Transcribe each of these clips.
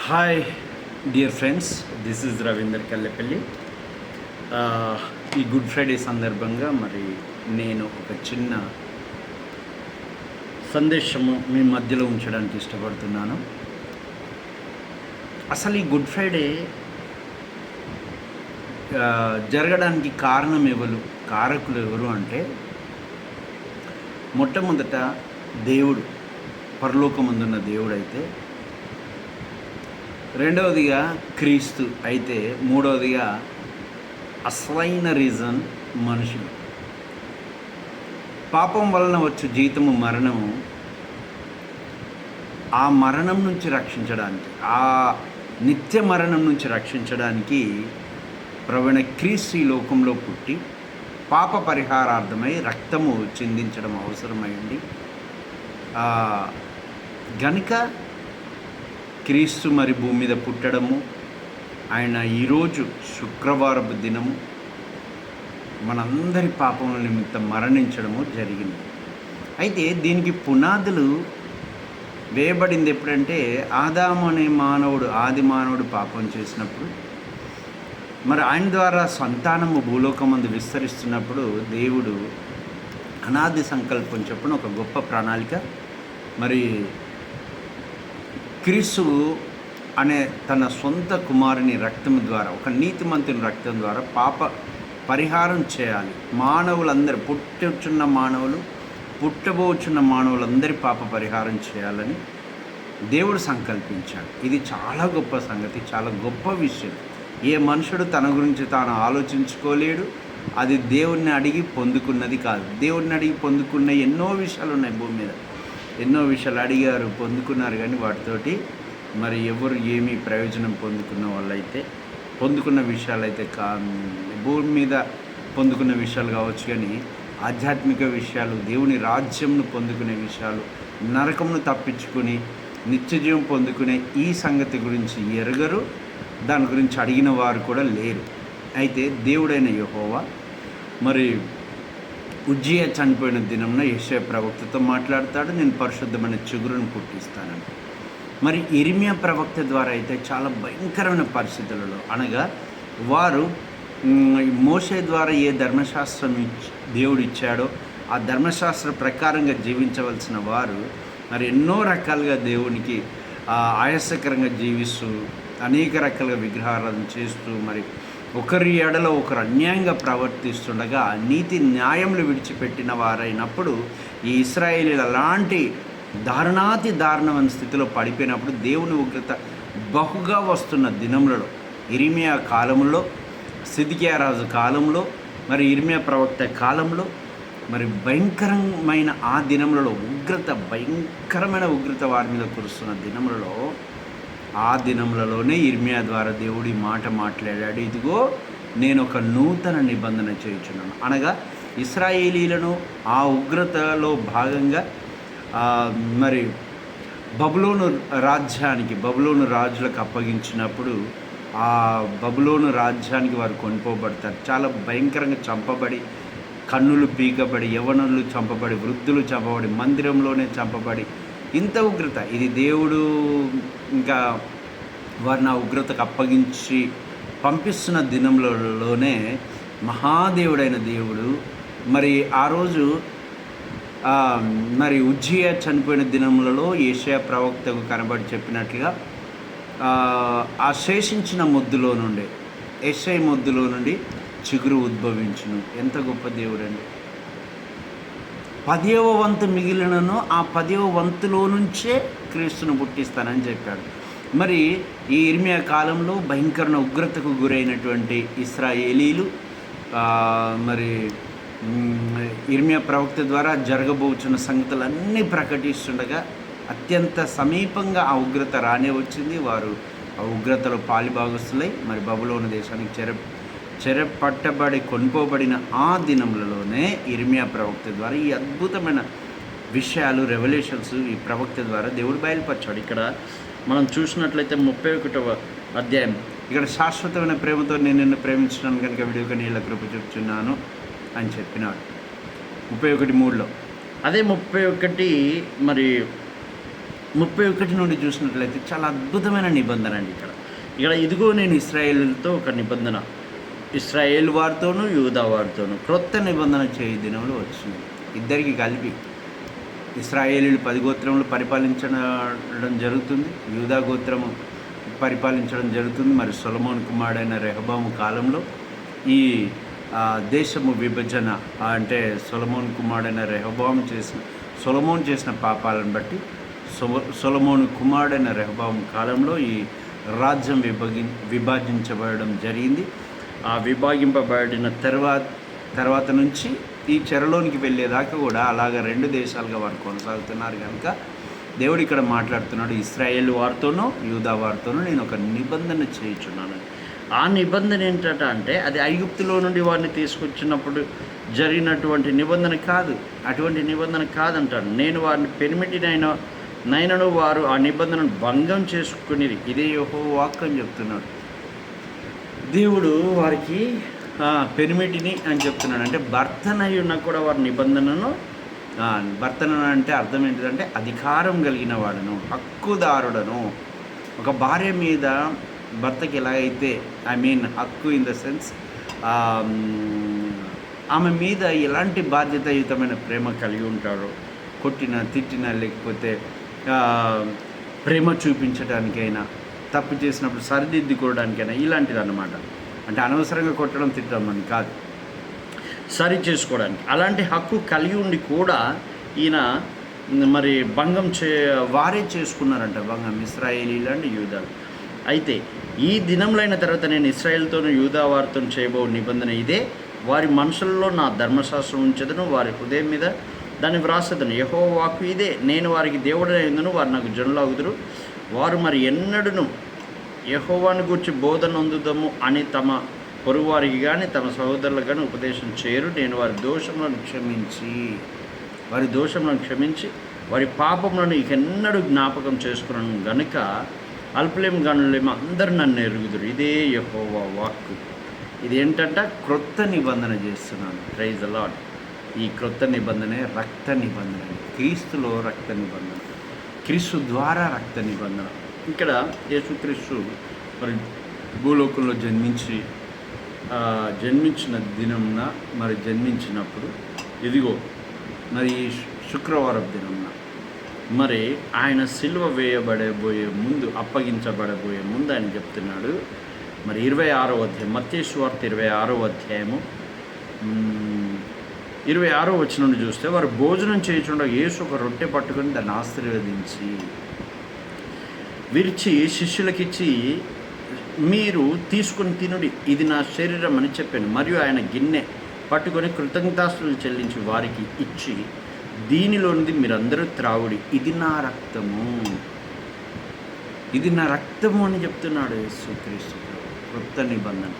Hi dear friends, this is Ravinder Kallepalli. ఈ good Friday సందర్భంగా నేను ఒక చిన్న సందేశము మీ మధ్యలో ఉంచడానికి ఇష్టపడుతున్నాను. అసలు ఈ గుడ్ ఫ్రైడే జరగడానికి కారకులు ఎవరు అంటే, మొట్టమొదట దేవుడు, పరలోకమందున్న దేవుడు అయితే, రెండవదిగా క్రీస్తు అయితే, మూడవదిగా అసలైన రీజన్ మనుషులు. పాపం వలన వచ్చు జీతము మరణము. ఆ మరణం నుంచి రక్షించడానికి, ఆ నిత్య మరణం నుంచి రక్షించడానికి ప్రభువైన క్రీస్తు ఈ లోకంలో పుట్టి పాప పరిహారార్థమై రక్తము చిందించడం అవసరమైంది. గనుక క్రీస్తు భూమి మీద పుట్టడము, ఆయన ఈరోజు శుక్రవారపు దినము మనందరి పాపముల నిమిత్తం మరణించడము జరిగింది. అయితే దీనికి పునాదులు వేయబడింది ఎప్పుడంటే, ఆదాము అనే ఆది మానవుడు పాపం చేసినప్పుడు, ఆయన ద్వారా సంతానము భూలోకమందు విస్తరిస్తున్నప్పుడు దేవుడు అనాది సంకల్పం చొప్పున ఒక గొప్ప ప్రణాళిక, క్రీస్తు అనే తన సొంత కుమారుని రక్తం ద్వారా, ఒక నీతిమంతుని రక్తం ద్వారా పాప పరిహారం చేయాలి. మానవులందరూ, పుట్టబోచున్న మానవులందరి పాప పరిహారం చేయాలని దేవుడు సంకల్పించాడు. ఇది చాలా గొప్ప సంగతి, చాలా గొప్ప విషయం. ఏ మనుషుడు తన గురించి తాను ఆలోచించుకోలేడు. అది దేవుణ్ణి అడిగి పొందుకున్నది కాదు. దేవుణ్ణి అడిగి పొందుకున్న ఎన్నో విషయాలు ఉన్నాయి భూమి మీద. ఎన్నో విషయాలు అడిగారు, పొందుకున్నారు, కానీ వాటితోటి ఎవరు ఏమీ ప్రయోజనం పొందుకున్న విషయాలైతే భూమి మీద పొందుకున్న విషయాలు కావచ్చు, కానీ ఆధ్యాత్మిక విషయాలు, దేవుని రాజ్యంను పొందుకునే విషయాలు, నరకమును తప్పించుకుని నిత్యజీవం పొందుకునే ఈ సంగతి గురించి ఎరగరు. దాని గురించి అడిగిన వారు కూడా లేరు. అయితే దేవుడైన యెహోవా ఉజ్జియా చనిపోయిన దినంన యెషయా ప్రవక్తతో మాట్లాడతాడు, నేను పరిశుద్ధమైన చిగురును పుట్టిస్తానని. ఇర్మియా ప్రవక్త ద్వారా అయితే చాలా భయంకరమైన పరిస్థితులలో, అనగా వారు మోషే ద్వారా ఏ ధర్మశాస్త్రం దేవుడు ఇచ్చాడో ఆ ధర్మశాస్త్ర ప్రకారంగా జీవించవలసిన వారు ఎన్నో రకాలుగా దేవునికి ఆయాసకరంగా జీవిస్తూ, అనేక రకాలుగా విగ్రహారాధన చేస్తూ, ఒకరి ఎడలో ఒకరు అన్యాయంగా ప్రవర్తిస్తుండగా నీతి న్యాయములు విడిచిపెట్టిన వారైనప్పుడు ఈ ఇశ్రాయేలీలు అలాంటి దారుణాతి దారుణమైన స్థితిలో పడిపోయినప్పుడు దేవుని ఉగ్రత బహుగా వస్తున్న దినములలో, ఇర్మియా కాలంలో, సిద్కియా రాజు కాలంలో, ఇర్మియా ప్రవక్త కాలంలో, భయంకరమైన ఆ దినములలో భయంకరమైన ఉగ్రత వారి మీద కురుస్తున్న దినములలో, ఆ దినములలోనే ఇర్మియా ద్వారా దేవుడి మాట మాట్లాడాడు. ఇదిగో నేను ఒక నూతన నిబంధన చేయుచున్నాను. అనగా ఇశ్రాయేలీలను ఆ ఉగ్రతలో భాగంగా బబులోను రాజులకు అప్పగించినప్పుడు ఆ బబులోను రాజ్యానికి వారు కొనిపోబడతారు. చాలా భయంకరంగా చంపబడి, కన్నులు పీకబడి, యవనులు చంపబడి, వృద్ధులు చంపబడి, మందిరంలోనే చంపబడి, ఇంత ఉగ్రత. ఇది దేవుడు ఇంకా వారిని ఆ ఉగ్రతకు అప్పగించి పంపిస్తున్న దినంలోనే మహాదేవుడైన దేవుడు ఆ రోజు ఉజ్జియా చనిపోయిన దినములలో యెషయా ప్రవక్తకు కనబడి చెప్పినట్లుగా ఆ శేషించిన మొద్దులో నుండి, యెషయా మొద్దులో నుండి చిగురు ఉద్భవించును. ఎంత గొప్ప దేవుడండి! 10వ వంతు మిగిలినను ఆ 10వ వంతులో నుంచే క్రీస్తును పుట్టిస్తానని చెప్పాడు. ఈ ఇర్మియా కాలంలో భయంకరమైన ఉగ్రతకు గురైనటువంటి ఇశ్రాయేలీలు ఇర్మియా ప్రవక్త ద్వారా జరగబోచున్న సంగతులన్నీ ప్రకటిస్తుండగా అత్యంత సమీపంగా ఆ ఉగ్రత రానే వచ్చింది. వారు ఆ ఉగ్రతలో పాలిభాగస్తులై బబులోను దేశానికి చెరపట్టబడి కొనుపోబడిన ఆ దినములలోనే ఇర్మియా ప్రవక్త ద్వారా ఈ అద్భుతమైన విషయాలు, రెవల్యూషన్స్ ఈ ప్రవక్త ద్వారా దేవుడు బయలుపరిచాడు. ఇక్కడ మనం చూసినట్లయితే 31వ అధ్యాయం, ఇక్కడ శాశ్వతమైన ప్రేమతో నేను నిన్ను ప్రేమించినాను కనుక విడిగా నీళ్ళ కృప చూపుచున్నాను అని చెప్పినాడు 31:3లో. అదే 31 31 నుండి చూసినట్లయితే చాలా అద్భుతమైన నిబంధన అండి ఇక్కడ ఇదిగో నేను ఇశ్రాయేలుతో ఒక నిబంధన, ఇశ్రాయేల్ వారితోనూ యూదా వారితోనూ క్రొత్త నిబంధన చేయి దినంలో వచ్చింది. ఇద్దరికి కలిపి ఇశ్రాయేలీలు 10 గోత్రములు పరిపాలించడం జరుగుతుంది, యూదా గోత్రము పరిపాలించడం జరుగుతుంది. మరి సొలొమోను కుమారుడైన రెహబాము కాలంలో ఈ దేశము విభజన, అంటే సొలొమోను కుమారుడైన రెహబాము సొలొమోను చేసిన పాపాలను బట్టి సొలొమోను కుమారుడైన రెహబాము కాలంలో ఈ రాజ్యం విభజించబడడం జరిగింది. ఆ విభాగింపబడిన తర్వాత నుంచి ఈ చెరలోనికి వెళ్ళేదాకా కూడా అలాగ 2 దేశాలుగా వారు కొనసాగుతున్నారు. కనుక దేవుడు ఇక్కడ మాట్లాడుతున్నాడు, ఇశ్రాయేల్ వారితోనూ యూదా వారితోనూ నేను ఒక నిబంధన చేయుచున్నాను. ఆ నిబంధన ఏంటంటే అది ఐగుప్తులో నుండి వారిని తీసుకొచ్చినప్పుడు జరిగినటువంటి నిబంధన కాదు, అటువంటి నిబంధన కాదంటాడు. నేను వారిని పెనిమిటినైనను వారు ఆ నిబంధనను భంగం చేసుకునేది, ఇదే యెహోవా వాక్కు అని చెప్తున్నాడు. దేవుడు వారికి పెనిమిటిని అని చెప్తున్నాడు. అంటే భర్తనై ఉన్నా కూడా వారి నిబంధనను, భర్తను అంటే అర్థం ఏంటిదంటే అధికారం కలిగిన వాడను, హక్కుదారుడను. ఒక భార్య మీద భర్తకి ఎలాగైతే హక్కు ఇన్ ద సెన్స్ ఆమె మీద ఎలాంటి బాధ్యతాయుతమైన ప్రేమ కలిగి ఉంటాడో, కొట్టినా తిట్టినా లేకపోతే ప్రేమ చూపించడానికైనా, తప్పు చేసినప్పుడు సరిదిద్దుకోవడానికైనా, ఇలాంటిది అన్నమాట. అంటే అనవసరంగా కొట్టడం తిట్టడం అని కాదు, సరి చేసుకోవడానికి అలాంటి హక్కు కలిగి ఉండి కూడా ఈయన మరి భంగం వారే చేసుకున్నారంట భంగం, ఇశ్రాయేలీలు అంటే యూదాలు. అయితే ఈ దినంలో అయిన తర్వాత నేను ఇశ్రాయేల్తోనూ యూదా వారితో చేయబో నిబంధన ఇదే, వారి మనసుల్లో నా ధర్మశాస్త్రం ఉంచదను, వారి హృదయం మీద దాన్ని వ్రాసదను. యెహోవా వాక్కు ఇదే, నేను వారికి దేవుడైనందును వారు నాకు జనులగుదురు. వారు మరి ఎన్నడూను యెహోవాను గూర్చి బోధన అందుదాము అని తమ పొరుగువారికి కానీ తమ సహోదరులకు కానీ ఉపదేశం చేయరు. నేను వారి దోషములను క్షమించి వారి పాపములను ఇకెన్నడూ జ్ఞాపకం చేసుకున్నాను గనుక అల్పలేం గనులేమో అందరూ నన్ను ఎరుగుదురు. ఇదే యెహోవా వాక్కు. ఇది ఏంటంటే క్రొత్త నిబంధన చేస్తున్నాను. Praise the Lord. ఈ క్రొత్త నిబంధనే రక్త నిబంధన, క్రీస్తులో రక్త నిబంధన, క్రీస్తు ద్వారా రక్త నిబంధన. ఇక్కడ యేసుక్రీస్తు మరి భూలోకంలో జన్మించిన దినంన మరి జన్మించినప్పుడు ఇదిగో మరి శుక్రవారం దినంన మరి ఆయన సిలువ అప్పగించబడబోయే ముందు ఆయన చెప్తున్నాడు. మరి 26వ అధ్యాయం, మత్తయి సువార్త 26వ అధ్యాయము 26వ వచనం నుండి చూస్తే, వారు భోజనం చేయుచుండగా యేసు ఒక రొట్టె పట్టుకొని దాన్ని ఆశీర్వదించి విరిచి శిష్యులకిచ్చి, మీరు తీసుకుని తినుడి, ఇది నా శరీరం అని చెప్పాను. మరియు ఆయన గిన్నె పట్టుకొని కృతజ్ఞతాస్తుతులు చెల్లించి వారికి ఇచ్చి, దీనిలోనిది మీరందరూ త్రావుడి, ఇది నా రక్తము అని చెప్తున్నాడు యేసుక్రీస్తు. క్రొత్త నిబంధన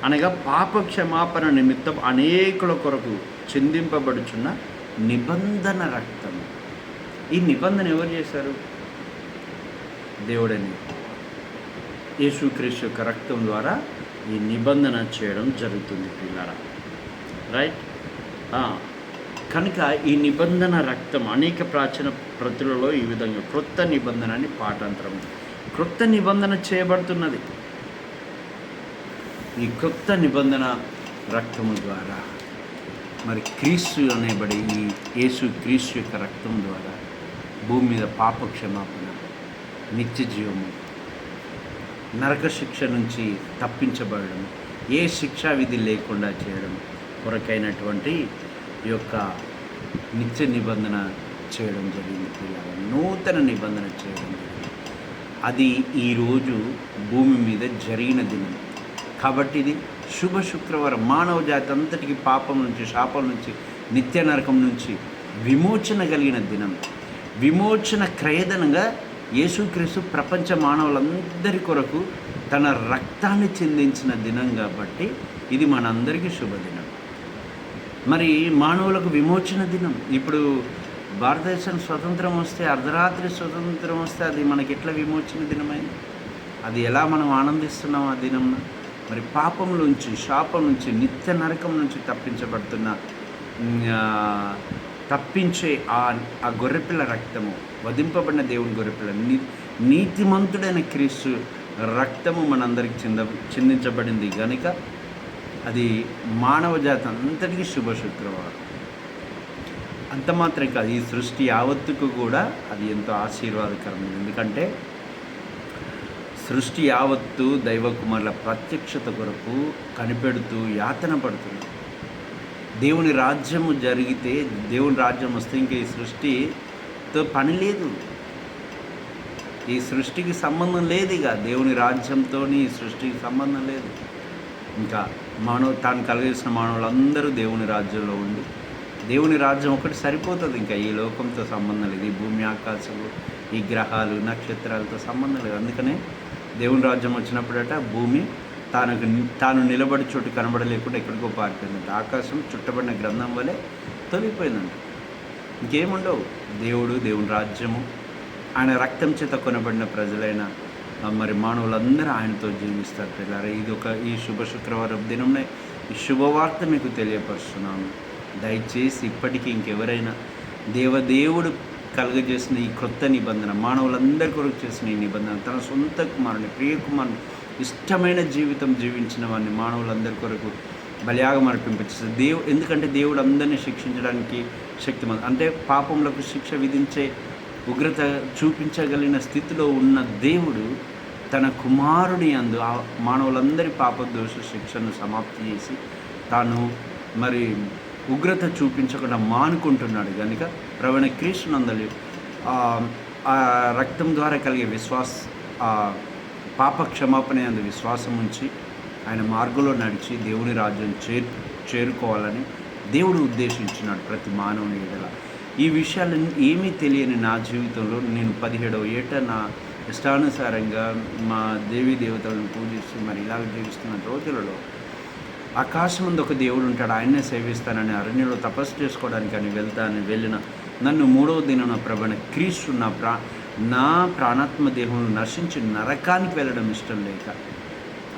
అనగా పాప క్షమాపణ నిమిత్తం అనేకుల కొరకు చిందింపబడుచున్న నిబంధన రక్తము. ఈ నిబంధన ఎవరు చేశారు? దేవుడని యేసుక్రీస్తు యొక్క రక్తం ద్వారా ఈ నిబంధన చేయడం జరుగుతుంది పిల్లరా. రైట్. కనుక ఈ నిబంధన రక్తం అనేక ప్రాచీన ప్రతులలో ఈ విధంగా క్రొత్త నిబంధన అని పాఠాంతరం, క్రొత్త నిబంధన చేయబడుతున్నది. ఈ క్రొత్త నిబంధన రక్తము ద్వారా మరి క్రీస్తు అనేబడి ఈ యేసుక్రీస్తు యొక్క రక్తం ద్వారా భూమి మీద పాప క్షమాపణ, నిత్య జీవము, నరక శిక్ష నుంచి తప్పించబడడం, ఏ శిక్షా విధి లేకుండా చేయడం కొరకైనటువంటి ఈ యొక్క నిత్య నిబంధన చేయడం జరిగింది పిల్లలు. నూతన నిబంధన చేయడం జరిగింది. అది ఈరోజు భూమి మీద జరిగిన దినం కాబట్టి ఇది శుభ శుక్రవారం. మానవ జాతి అంతటికి పాపం నుంచి, శాపం నుంచి, నిత్య నరకం నుంచి విమోచన కలిగిన దినం. విమోచన క్రయదనంగా యేసుక్రీస్తు ప్రపంచ మానవులందరి కొరకు తన రక్తాన్ని చెందించిన దినం కాబట్టి ఇది మనందరికీ శుభదినం. మరి మానవులకు విమోచన దినం. ఇప్పుడు భారతదేశం స్వతంత్రం వస్తే, అర్ధరాత్రి స్వతంత్రం వస్తే అది మనకి ఎట్లా విమోచన దినమైంది? అది ఎలా మనం ఆనందిస్తున్నాం ఆ దినం? మరి పాపం నుంచి, శాపం నుంచి, నిత్య నరకం నుంచి తప్పించబడుతున్న తప్పించే ఆ గొర్రెపిల్ల రక్తము, వధింపబడిన దేవుని గొర్రెపిల్ల, నీతిమంతుడైన క్రీస్తు రక్తము మనందరికి చిందించబడింది కనుక అది మానవ జాతి అంతటికీ శుభ శుక్రవారం. అంత మాత్రమే కాదు, ఈ సృష్టి యావత్తుకు కూడా అది ఎంతో ఆశీర్వాదకరమైనది. ఎందుకంటే సృష్టి యావత్తు దైవకుమారుల ప్రత్యక్షత కొరకు కనిపెడుతూ యాతన పడుతుంది. దేవుని రాజ్యము జరిగితే, దేవుని రాజ్యం వస్తే ఇంక ఈ సృష్టితో పని లేదు, ఈ సృష్టికి సంబంధం లేదు. ఇక దేవుని రాజ్యంతో ఈ సృష్టికి సంబంధం లేదు. ఇంకా తాను కలిగేసిన మానవులందరూ దేవుని రాజ్యంలో ఉండి, దేవుని రాజ్యం ఒకటి సరిపోతుంది. ఇంకా ఈ లోకంతో సంబంధం లేదు, ఈ భూమి ఆకాశాలు, ఈ గ్రహాలు నక్షత్రాలతో సంబంధం లేదు. అందుకనే దేవుని రాజ్యం వచ్చినప్పుడట భూమి తాను నిలబడి చోటు కనబడలేకుండా ఎక్కడికో పారిపోయిందంట. ఆకాశం చుట్టబడిన గ్రంథం వలె తొలిగిపోయిందంట. ఇంకేముండవు. దేవుని రాజ్యము, ఆయన రక్తం చేత కొనబడిన ప్రజలైన మరి మానవులందరూ ఆయనతో జీవిస్తారు. పిల్లలు, ఈ శుభ శుక్రవారం దినంనే ఈ శుభవార్త మీకు తెలియపరుస్తున్నాను. దయచేసి ఇప్పటికీ ఇంకెవరైనా దేవుడు కలుగజేసిన ఈ క్రొత్త నిబంధన, మానవులందరి కొరకు చేసిన ఈ నిబంధన, తన సొంత కుమారుని, ప్రియ కుమారుని, ఇష్టమైన జీవితం జీవించిన వారిని మానవులందరి కొరకు బలియాగం అర్పింపచేస్తుంది. ఎందుకంటే దేవుడు అందరినీ శిక్షించడానికి శక్తిమంతుడు. అంటే పాపములకు శిక్ష విధించే ఉగ్రత చూపించగలిగిన స్థితిలో ఉన్న దేవుడు తన కుమారుని యందు మానవులందరి పాపదోష శిక్షను సమాప్తి చేసి తాను మరి ఉగ్రత చూపించకుండా మానుకుంటున్నాడు. కనుక ప్రవీణ క్రీస్తునందలి ఆ రక్తం ద్వారా కలిగే పాప క్షమాపణ యందు విశ్వాసం ఉంచి ఆయన మార్గంలో నడిచి దేవుని రాజ్యం చేరుకోవాలని దేవుడు ఉద్దేశించినాడు ప్రతి మానవుని ఎడల. ఈ విషయాలను ఏమీ తెలియని నా జీవితంలో నేను 17వ ఏట నా ఇష్టానుసారంగా మా దేవీ దేవతలను పూజిస్తూ మరి ఇలాగ జీవిస్తున్న రోజులలో ఆకాశం ముందు ఒక దేవుడు ఉంటాడు, ఆయన్నే సేవిస్తానని అరణ్యంలో తపస్సు చేసుకోవడానికి అని వెళ్ళిన నన్ను 3వ దినం ప్రవణ క్రీస్తు నా ప్రాణాత్మ దేహం నశించి నరకానికి వెళ్ళడం ఇష్టం లేక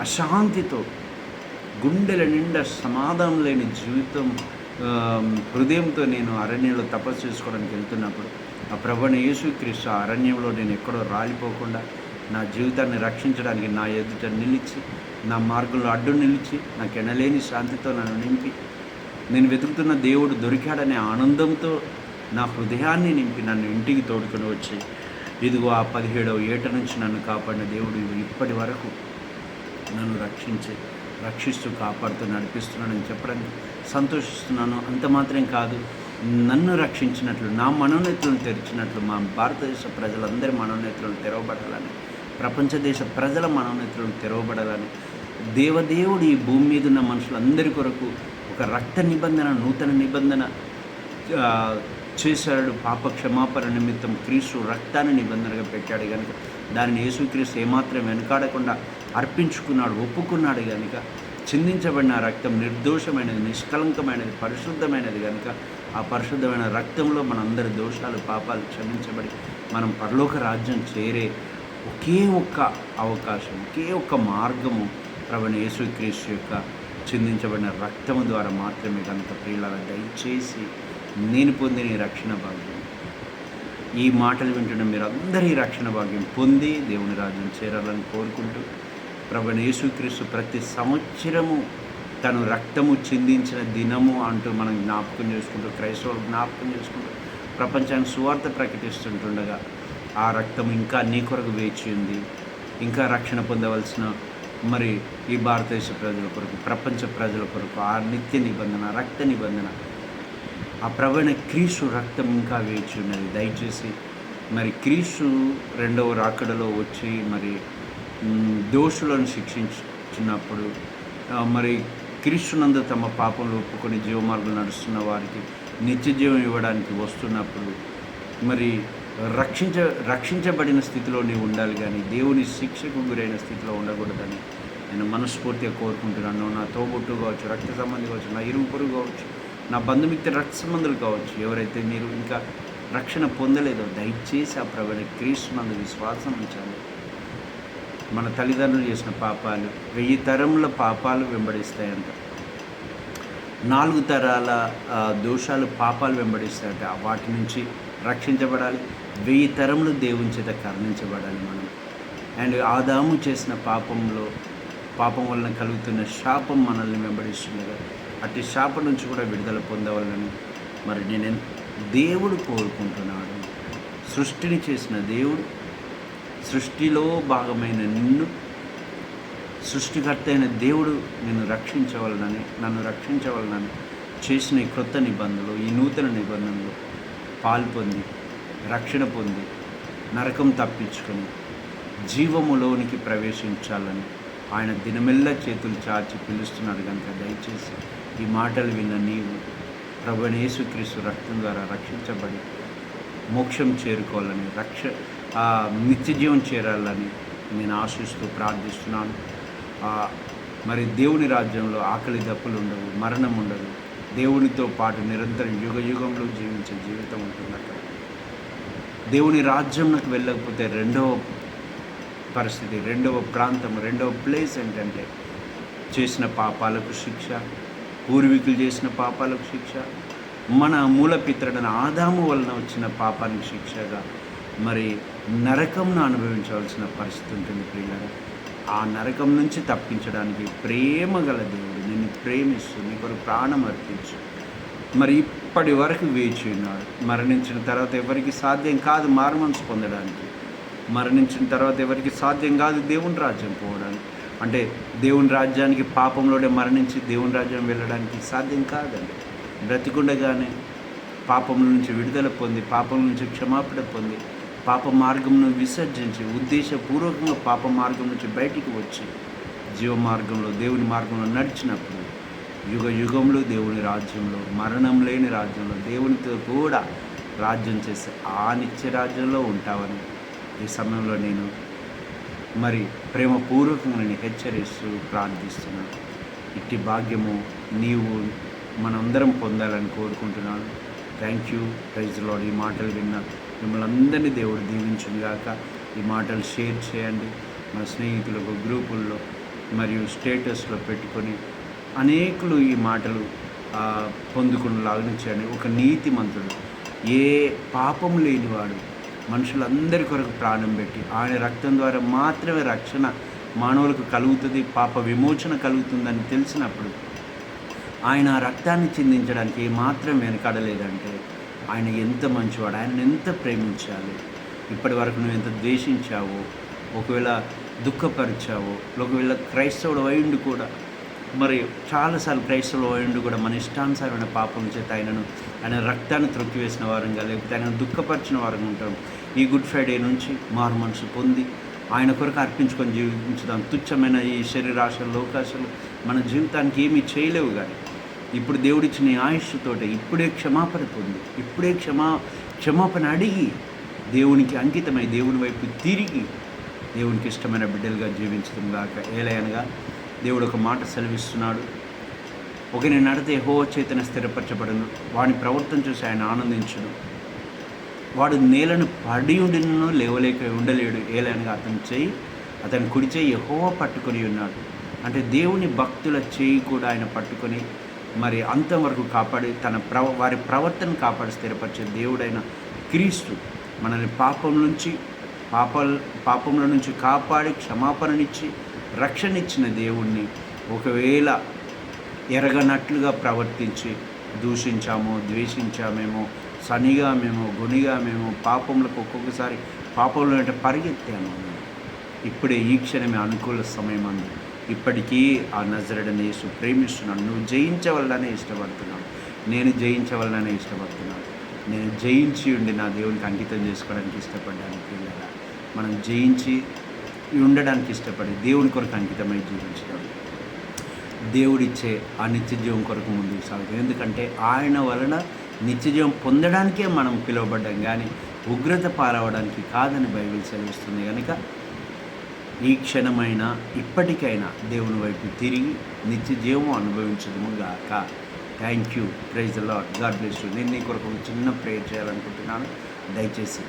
అశాంతితో గుండెల నిండా సమాధానం లేని జీవితం హృదయంతో నేను అరణ్యంలో తపస్సు చేసుకోవడానికి వెళ్తున్నప్పుడు ఆ ప్రభువైన యేసుక్రీస్తు ఆ అరణ్యంలో నేను ఎక్కడో రాలిపోకుండా నా జీవితాన్ని రక్షించడానికి నా ఎదుట నిలిచి, నా మార్గంలో అడ్డు నిలిచి, నాకు ఎనలేని శాంతితో నన్ను నింపి, నేను వెతుకుతున్న దేవుడు దొరికాడనే ఆనందంతో నా హృదయాన్ని నింపి నన్ను ఇంటికి తోడుకొని వచ్చి, ఇదిగో ఆ 17వ ఏట నుంచి నన్ను కాపాడిన దేవుడు ఇప్పటి వరకు నన్ను రక్షిస్తూ కాపాడుతూ నడిపిస్తున్నానని చెప్పడానికి సంతోషిస్తున్నాను. అంత మాత్రం కాదు, నన్ను రక్షించినట్లు, నా మనోనేత్రులను తెరిచినట్లు మా భారతదేశ ప్రజలందరి మనోనేత్రులను తెరవబడాలని, ప్రపంచ దేశ ప్రజల మనోనేత్రులను తెరవబడాలని దేవుడు ఈ భూమి మీద ఉన్న మనుషులందరి కొరకు ఒక రక్త నిబంధన, నూతన నిబంధన చేశాడు. పాప క్షమాపణ నిమిత్తం క్రీస్తు రక్తాన్ని నిబంధనగా పెట్టాడు కనుక దానిని యేసుక్రీస్తు ఏమాత్రం వెనుకాడకుండా అర్పించుకున్నాడు, ఒప్పుకున్నాడు కనుక చిందించబడిన రక్తం నిర్దోషమైనది, నిష్కలంకమైనది, పరిశుద్ధమైనది కనుక ఆ పరిశుద్ధమైన రక్తంలో మనందరి దోషాలు, పాపాలు క్షమించబడి మనం పరలోక రాజ్యం చేరే ఒకే ఒక్క అవకాశం, ఒకే ఒక్క మార్గము ప్రభువైన యేసుక్రీస్తు యొక్క చిందించబడిన రక్తము ద్వారా మాత్రమే కనుక ప్రియులారా, దయచేసి నేను పొందిన ఈ రక్షణ భాగ్యం, ఈ మాటలు వింటున్న మీరందరూ ఈ రక్షణ భాగ్యం పొంది దేవుని రాజ్యం చేరాలని కోరుకుంటూ, ప్రభువైన యేసుక్రీస్తు ప్రతి సంవత్సరము తను రక్తము చిందించిన దినము అంటూ మనం జ్ఞాపకం చేసుకుంటూ, క్రైస్తవులు జ్ఞాపకం చేసుకుంటూ ప్రపంచానికి సువార్త ప్రకటిస్తుంటుండగా ఆ రక్తం ఇంకా నీ కొరకు వేచి ఉంది. ఇంకా రక్షణ పొందవలసిన మరి ఈ భారతదేశ ప్రజల కొరకు, ప్రపంచ ప్రజల కొరకు ఆ నిత్య నిబంధన, రక్త నిబంధన, ఆ ప్రభువైన క్రీస్తు రక్తం ఇంకా వేచి ఉన్నది. దయచేసి మరి క్రీస్తు 2వ రాకడలో వచ్చి మరి దోషులను శిక్షించినప్పుడు మరి క్రీస్తునందు తమ పాపంలో ఒప్పుకొని జీవమార్గం నడుస్తున్న వారికి నిత్య జీవం ఇవ్వడానికి వస్తున్నప్పుడు మరి రక్షించబడిన స్థితిలో నీవు ఉండాలి, కానీ దేవుని శిక్షకు గురైన స్థితిలో ఉండకూడదని నేను మనస్ఫూర్తిగా కోరుకుంటున్నాను. నా తోబుట్టు కావచ్చు, రక్త సంబంధి కావచ్చు, నా ఇరుగు పొరుగు కావచ్చు, నా బంధుమిత్ర రక్త సంబంధులు కావచ్చు, ఎవరైతే మీరు ఇంకా రక్షణ పొందలేదో దయచేసి ఆ ప్రభువైన క్రీస్తునందు విశ్వాసం ఉంచాలి. మన తల్లిదండ్రులు చేసిన పాపాలు 1000 తరముల పాపాలు వెంబడిస్తాయంట. 4 తరాల దోషాలు, పాపాలు వెంబడిస్తాయట. వాటి నుంచి రక్షించబడాలి. 1000 తరములు దేవుని చేత కరుణించబడాలి మనం. అండ్ ఆదాము చేసిన పాపం వలన కలుగుతున్న శాపం మనల్ని వెంబడిస్తున్నది. అట్టి శాపం నుంచి కూడా విడుదల పొందవాలని మరి దేవుడు కోరుకుంటున్నాడు. సృష్టిని చేసిన దేవుడు, సృష్టిలో భాగమైన నిన్ను సృష్టికర్త అయిన దేవుడు నన్ను రక్షించవలనని చేసిన ఈ క్రొత్త నిబంధనలు, ఈ నూతన నిబంధనలు పాలు పొంది, రక్షణ పొంది, నరకం తప్పించుకొని జీవములోనికి ప్రవేశించాలని ఆయన దినమెల్లా చేతులు చాచి పిలుస్తున్నాడు. కనుక దయచేసి ఈ మాటలు విన్న నీవు ప్రభువైన యేసుక్రీస్తు రక్తం ద్వారా రక్షించబడి మోక్షం చేరుకోవాలని, నిత్యజీవం చేరాలని నేను ఆశిస్తూ ప్రార్థిస్తున్నాను. మరి దేవుని రాజ్యంలో ఆకలి దప్పులు ఉండవు, మరణం ఉండదు. దేవునితో పాటు నిరంతరం యుగంలో జీవించే జీవితం ఉంటుంది అక్కడ. దేవుని రాజ్యంలోకి వెళ్ళకపోతే రెండవ పరిస్థితి, రెండవ ప్రాంతం, రెండవ ప్లేస్ ఏంటంటే చేసిన పాపాలకు శిక్ష, పూర్వీకులు చేసిన పాపాలకు శిక్ష, మన మూలపిత్రుడైన ఆదాము వలన వచ్చిన పాపానికి శిక్షగా మరి నరకంను అనుభవించవలసిన పరిస్థితి ఉంటుంది ప్రియులారా. ఆ నరకం నుంచి తప్పించడానికి ప్రేమ గల దేవుడు నిన్ను ప్రేమిస్తూ నీ కొరకు ప్రాణం అర్పించు మరి ఇప్పటి వరకు వేచి ఉన్నాడు. మరణించిన తర్వాత ఎవరికి సాధ్యం కాదు మారుమనసు పొందడానికి. మరణించిన తర్వాత ఎవరికి సాధ్యం కాదు దేవుని రాజ్యం పోవడానికి. అంటే దేవుని రాజ్యానికి పాపంలోనే మరణించి దేవుని రాజ్యం వెళ్ళడానికి సాధ్యం కాదండి. బ్రతికుండగానే పాపం నుంచి విడుదల పొంది, పాపం నుంచి క్షమాపణ పొంది, పాప మార్గంను విసర్జించి, ఉద్దేశపూర్వకంగా పాప మార్గం నుంచి బయటికి వచ్చి జీవ మార్గంలో, దేవుని మార్గంలో నడిచినప్పుడు యుగంలో దేవుని రాజ్యంలో, మరణం లేని రాజ్యంలో దేవునితో కూడా రాజ్యం చేసే ఆ నిత్య రాజ్యంలో ఉంటావని ఈ సమయంలో నేను మరి ప్రేమపూర్వకంగా నేను హెచ్చరిస్తూ ప్రార్థిస్తున్నాను. ఇట్టి భాగ్యము నీవు మనందరం పొందాలని కోరుకుంటున్నాను. Thank you. Praise Lord. ఈ మాటలు విన్న మిమ్మల్ని అందరినీ దేవుడు దీవించుగాక. ఈ మాటలు షేర్ చేయండి మన స్నేహితులకు, గ్రూపుల్లో మరియు స్టేటస్లో పెట్టుకొని అనేకులు ఈ మాటలు పొందుకునేలాగా చేయండి. ఒక నీతిమంతుడు, ఏ పాపం లేనివాడు మనుషులందరి కొరకు ప్రాణం పెట్టి ఆయన రక్తం ద్వారా మాత్రమే రక్షణ మానవులకు కలుగుతుంది, పాప విమోచన కలుగుతుందని తెలిసినప్పుడు ఆయన రక్తాన్ని చిందించడానికి ఏమాత్రం వెనకాడలేదంటే ఆయన ఎంత మంచివాడు, ఆయన ఎంత ప్రేమించాలి. ఇప్పటి వరకు నువ్వు ఎంత ద్వేషించావో, ఒకవేళ దుఃఖపరిచావో, ఒకవేళ క్రైస్తవుడు అయ్యుండి కూడా మరి చాలాసార్లు క్రైస్తవులు అయ్యుండి కూడా మన ఇష్టానుసారమైన పాపం చేత ఆయన రక్తాన్ని త్రొక్కివేసిన వారంగా, లేకపోతే ఆయన దుఃఖపరిచిన వారంగా ఉంటాం. ఈ గుడ్ ఫ్రైడే నుంచి మారు మనసు పొంది ఆయన కొరకు అర్పించుకొని జీవించుదాం. తుచ్చమైన ఈ శరీరాశలు, లోకాశలు మన జీవితానికి ఏమీ చేయలేవు. కానీ ఇప్పుడు దేవుడిచ్చిన ఆయుష్తోటి ఇప్పుడే క్షమాపణ పొంది, ఇప్పుడే క్షమాపణ అడిగి దేవునికి అంకితమై దేవుని వైపు తిరిగి దేవునికి ఇష్టమైన బిడ్డలుగా జీవించడం గాక. ఏలయనగా దేవుడు ఒక మాట సెలవిస్తున్నాడు. ఒకని నడితే యెహోవా చేతన స్థిరపరచబడను, వాని ప్రవర్తన చూసి ఆయన ఆనందించును. వాడు నేలను పడి ఉండినను లేవలేక ఉండలేడు. ఏలయనగా అతని కుడి చేయి యెహోవా పట్టుకొని ఉన్నాడు. అంటే దేవుని భక్తుల చేయి కూడా ఆయన పట్టుకొని మరి అంతం వరకు కాపాడి వారి ప్రవర్తన కాపాడి స్థిరపరిచే దేవుడైన క్రీస్తు మనల్ని పాపంలో నుంచి కాపాడి క్షమాపణనిచ్చి రక్షణ ఇచ్చిన దేవుణ్ణి ఒకవేళ ఎరగనట్లుగా ప్రవర్తించి దూషించామో, ద్వేషించామేమో, శనిగామేమో, గుణిగామేమో, పాపంలోకి ఒక్కొక్కసారి పాపంలో అంటే పరిగెత్తాము. ఇప్పుడే ఈ క్షణమే అనుకూల సమయం అంది. ఇప్పటికీ ఆ నజరేయుడైన యేసు ప్రేమిస్తున్నాను. నువ్వు జయించవలనే ఇష్టపడుతున్నాను, నేను జయించవలనే ఇష్టపడుతున్నాను. నేను జయించి ఉండి నా దేవునికి అంకితం చేసుకోవడానికి ఇష్టపడ్డాను. పిల్లల మనం జయించి ఉండడానికి ఇష్టపడి దేవుని కొరకు అంకితమై జీవించడం, దేవుడిచ్చే ఆ నిత్యజీవం కొరకు ముందుకు సాగుతాం. ఎందుకంటే ఆయన వలన నిత్యజీవం పొందడానికే మనం పిలువబడ్డాం, కానీ ఉగ్రత పారవడానికి కాదని బైబిల్ సెలవిస్తుంది. కనుక ఈ క్షణమైనా ఇప్పటికైనా దేవుని వైపు తిరిగి నిత్యజీవం అనుభవించడము గాక. Thank you. Praise the Lord. God bless you. నేను నీ కొరకు ఒక చిన్న ప్రేయర్ చేయాలనుకుంటున్నాను. దయచేసి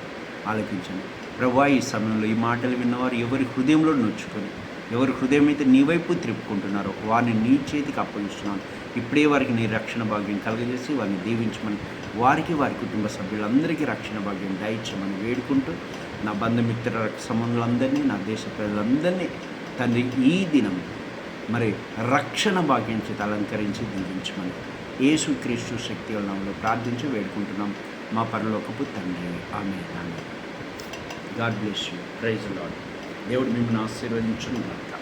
ఆలకించండి. ప్రభువా, ఈ సమయంలో ఈ మాటలు విన్నవారు ఎవరి హృదయంలో నొచ్చుకొని, ఎవరి హృదయం అయితే నీ వైపు త్రిప్పుకుంటున్నారో వారిని నీ చేతికి అప్పగిస్తున్నాను. ఇప్పుడే వారికి నీ రక్షణ భాగ్యం కలుగజేసి వారిని దీవించమని, వారికి వారి కుటుంబ సభ్యులందరికీ రక్షణ భాగ్యం దయచేయమని వేడుకుంటూ, నా బంధుమిత్ర సంబంధులందరినీ, నా దేశ ప్రజలందరినీ తండ్రి ఈ దినం మరి రక్షణ భాగ్యం చేత అలంకరించి దీవించమని యేసుక్రీస్తు శక్తి నామములో ప్రార్థించి వేడుకుంటున్నాం మా పరలోకపు తండ్రి. Amen. God bless you. Praise the Lord. దేవుడు మిమ్మల్ని ఆశీర్వదించును గాక.